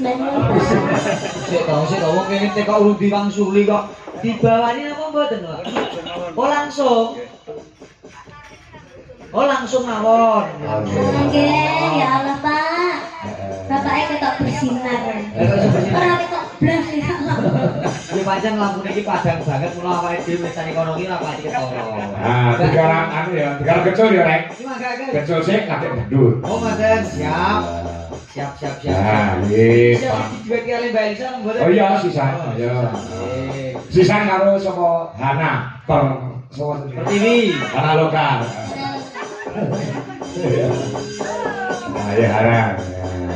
Sik to wong kene teko urung diwangsuli kok dibawani apa mboten, Pak? Oh langsung. Oh langsung mawon. Nggih, ya Allah, Pak. Bapaknya ketok bersinar. Ora ketok blas ya. Ya pancen lampune iki padang banget mula awake dhewe wis kono iki ora pati ketara. Ah, digarang anu ya, digarang kecil ya, Rek. Iki mangke. Kecil sik kadek gendut. Oh, Mas, siap. Siap. Nah, nggih. Siap dijuweki kali Mbak Elisa mboten. Oh iya, sisan. Ya. Sisan karo sapa Hana. Sapa Pertiwi. Hana lokal. Nah, ya Hana.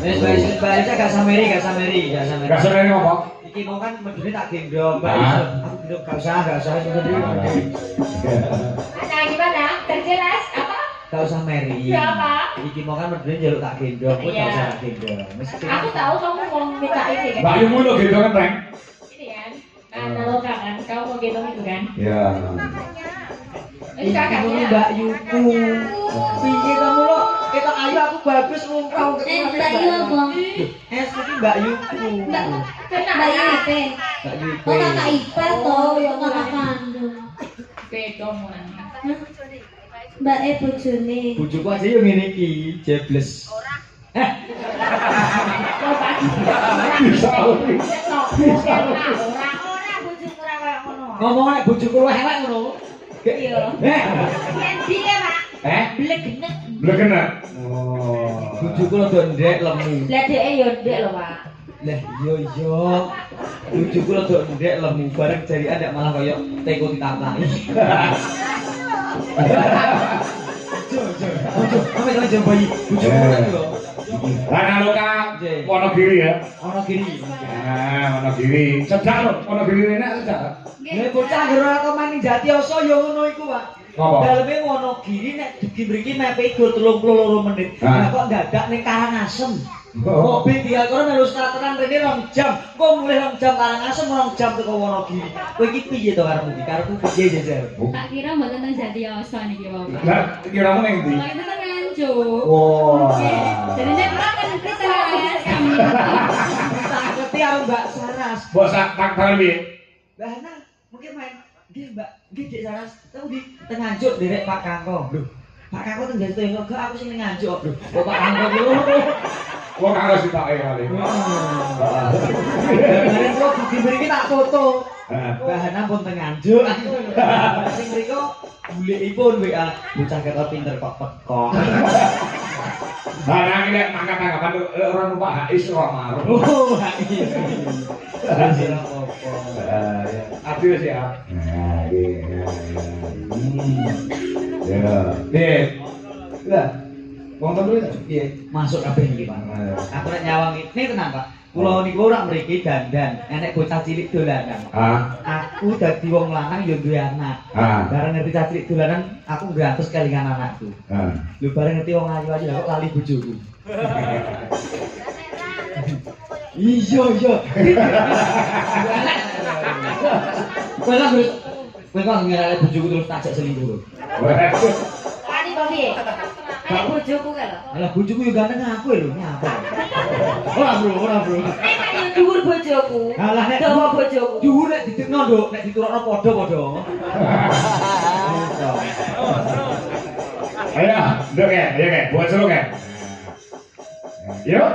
Wis Mbak Elisa gak sameri. Gak seneng apa? Iki mau kan medune tak gendong, Mbak Elisa. Aku gendong gak usah medune. Nah, gimana? Terjelas apa? Gak usah meri. Siapa? Iki mau kan medune njaluk tak gendong, kok gak usah tak gendong. Aku tahu kamu mau minta ini kan? Mbak Yumu lo gitu kan, Reng? Ini kan? Analoga kan? Kamu mau gendong itu kan? Ya. Ini kakaknya. Mbak Yuku. Piye kamu lo? Kita ayu aku bagus ngungkau. Mbak Yu apa? Iki Mbak Yuku. Mbak Yupe. Mbak Yuku. Oh kakak ipar toh, ya kakak kandung. Beda mulanya. Mbak bojone. Bojoku aja yo ngene iki, jebles. Kok pagi. Bisa. Ora bojoku ora koyo ngono. Ngomong nek bojoku luwih elek ngono. Iya. Endi ya, Pak? Blegenek. Blegena. Oh. Bojoku rada ndek lemu. Lah dheke yo ndek lho, Pak. Lah yo. Bojoku rada ndek lemu bareng jari ada malah koyo teko ditaplaki. Ojo, sampe jam bayi. Bojoku kan yo. Hana lokal. Wonogiri ya. Ana kiri. Nah, Wonogiri. Cedak lho, Wonogiri enak cedak. Nek bocah ora kok mani Jatiasa yo ngono iku, Pak. Apa? Daleme Wonogiri nek dugi mriki mepe iku 32 menit. Lah kok dadak ning Karangasem. Mobil tinggal kono melu starteran rene 2 jam. Kok mulai 2 jam Karangasem 2 jam teko Wonogiri. Kowe iki piye to karepmu iki? Karepmu piye jajar? Tak kira mboten teng Jatiasa niki, Bapak. Lah, kiramu ning ndi? Kalau itu kan Nganjuk. Wah. Jadi nek ora kan kita kami. Tak ngerti karo Mbak Saras. Bos tak tangan piye? Mbak Hana, mungkin main. Nggih, Mbak. Nggih, Dek Saras. Tahu di teng Nganjuk derek Pak Kangko. Lho, Pak Kangko teng Jati enggak aku sing ning Nganjuk, Bro. Kok Pak Kangko lho. Wong harus ditake kali. Kemarin kok dugi mriki tak foto. Mbak Hana pun teng Nganjuk. Sing mriko bulikipun WA bocah ketok pinter kok teko. Nah, nang nek mangkat-mangkapan ora numpak Hais ora marung. Oh, iki. Ora apa-apa. Ya. Abi wis ya. Nah, iki. Ya. Dek. Lah. Wong telu piye? Masuk kabeh iki, Pak. Aku nek nyawang ini tenang, Pak. Kula niku ora mriki dandan, enek bocah cilik dolanan. Aku dadi wong lanang ya duwe anak. Bareng ngerti cah cilik dolanan, aku ngrantes kelingan anakku. Lho bareng ngerti wong ayu-ayu kok lali bojoku. Iya. Kowe kok ngerale bojoku terus tajak selingkuh. Ani kok piye? Nek bojoku ka lho. Alah bojoku yo ganteng aku lho, nyapa. Ora, bro. Nek yo dhuwur bojoku. Alah nek dawa bojoku. dhuwur nek ditekno, Nduk, nek diturokno padha-padha. Ayo, nduk ya, bocor ya. Yuk.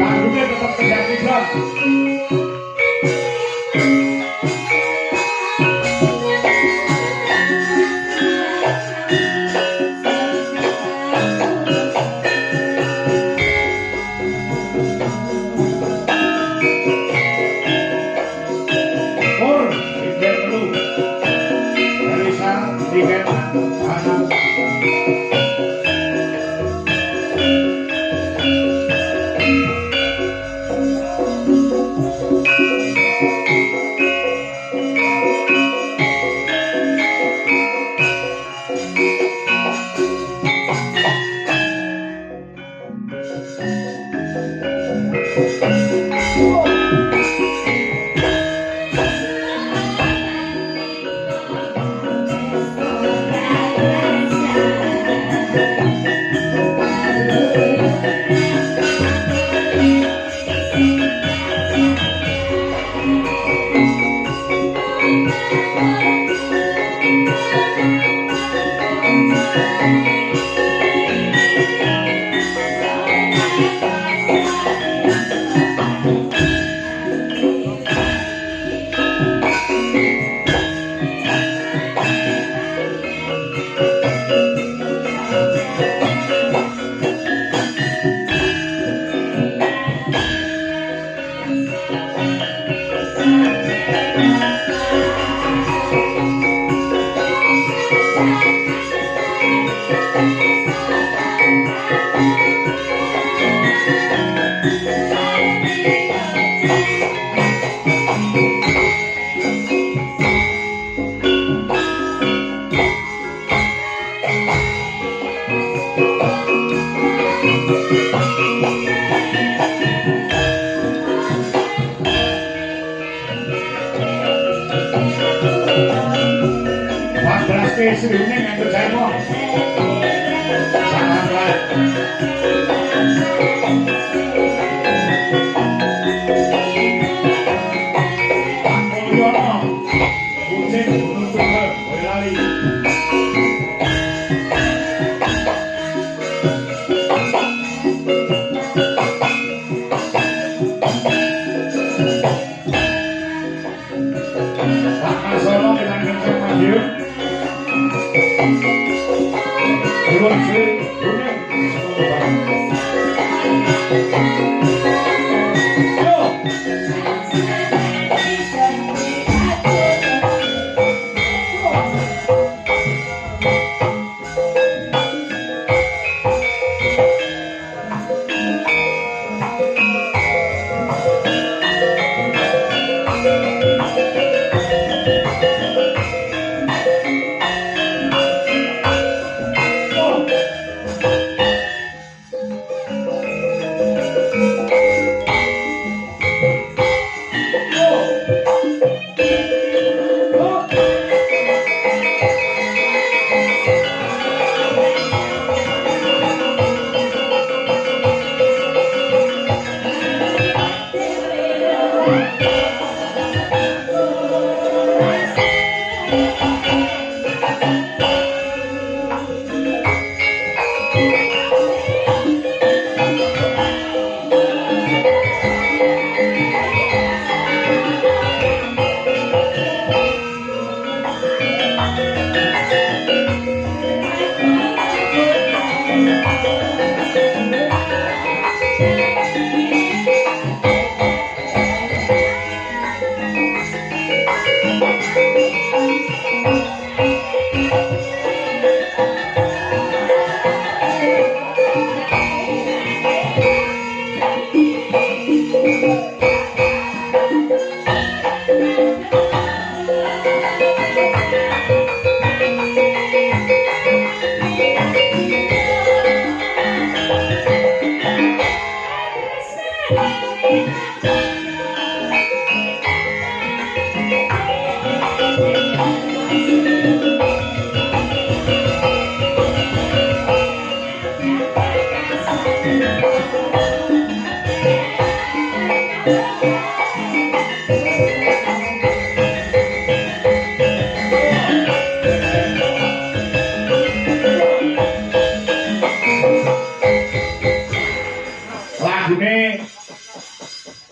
Tanggungnya tetap tegak Bron.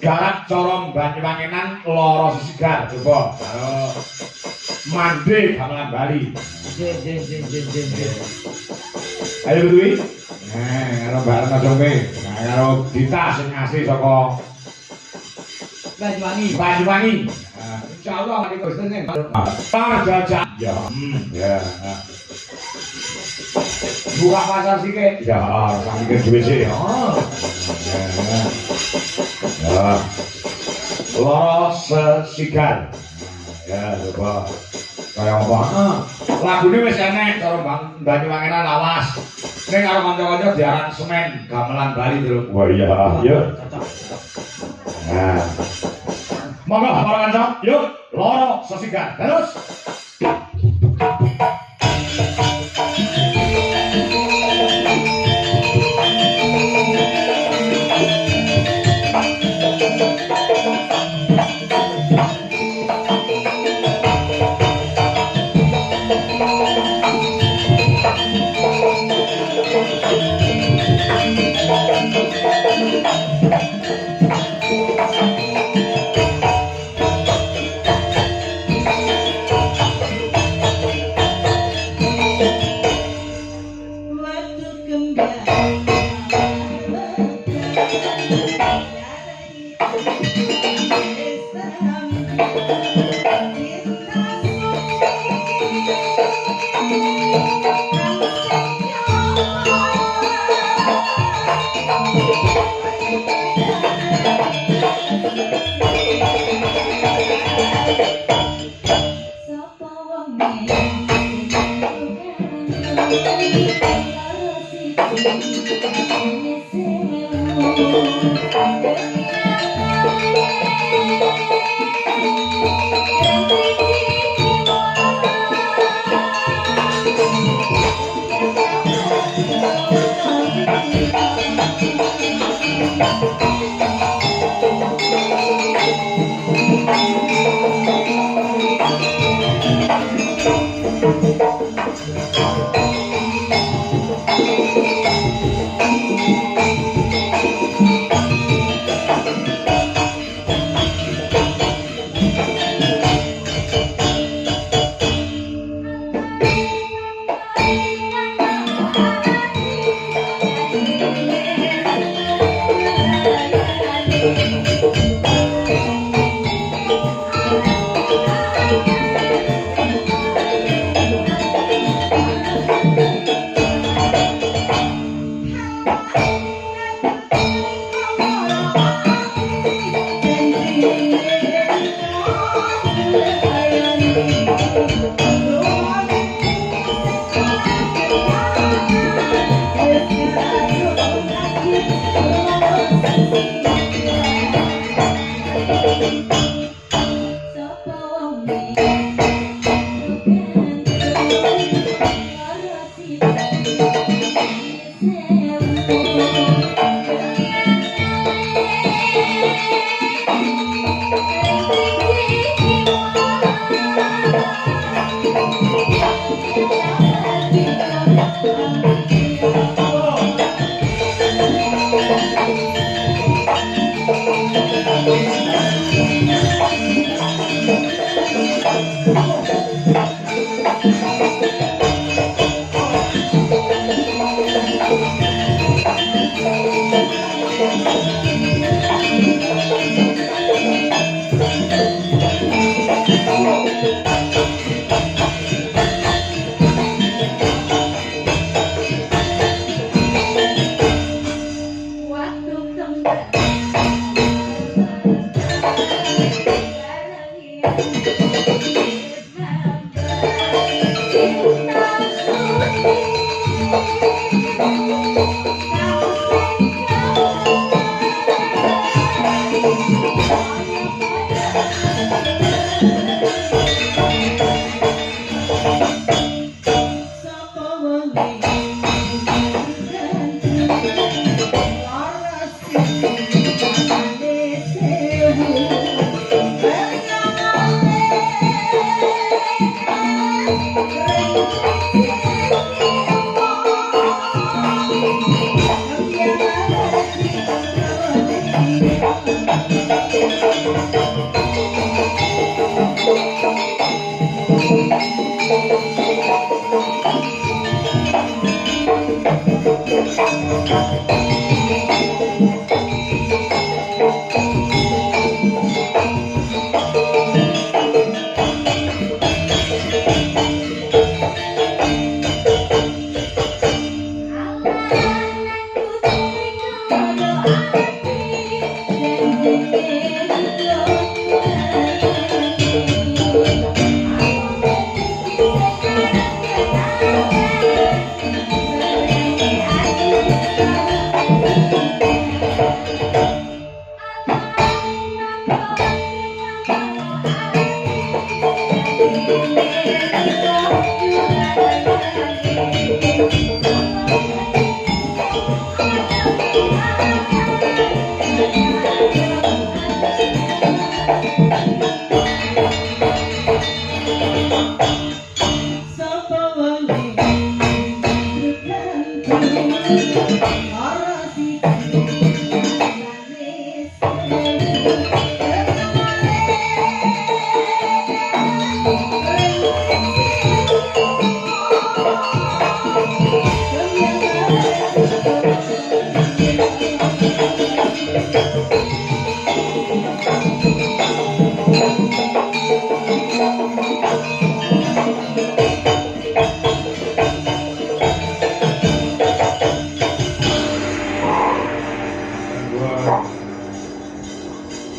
garap corong Banyuwangenan loro sisigar coba karo mandi gamelan Bali. Ayo Dwi. Karo bareng aja kowe. Karo Dita sing ngasih saka Banyuwangi. Insyaallah nanti Gusten. Jajak. Ya. Ya. Buka pasar sike. Ya, sampe duwe sik ya. Ya. Loro sesigar. Ya, coba. Kaya apa? Lagune wis enek karo Banyuwangenan lawas. Ning karo kanca-kanca diaran semen gamelan Bali terus. Wah iya, ya. Nah. Monggo para kanca, yuk loro sesigar. Terus.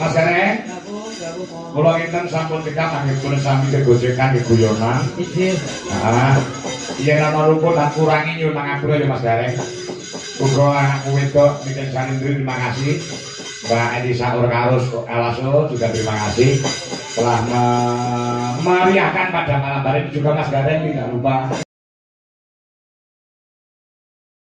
Mas Gareng. Kula kinten sampun tekad anggipun sami kegojekan keguyonan. Izin. Yen ana rumput tak kurangi nyuwun pangapura ya Mas Gareng. Uga anakku wedok Niken Sanindri terima kasih. Mbak Elisa Urkarus Alaso juga terima kasih telah memeriahkan pada malam hari ini juga Mas Gareng tidak lupa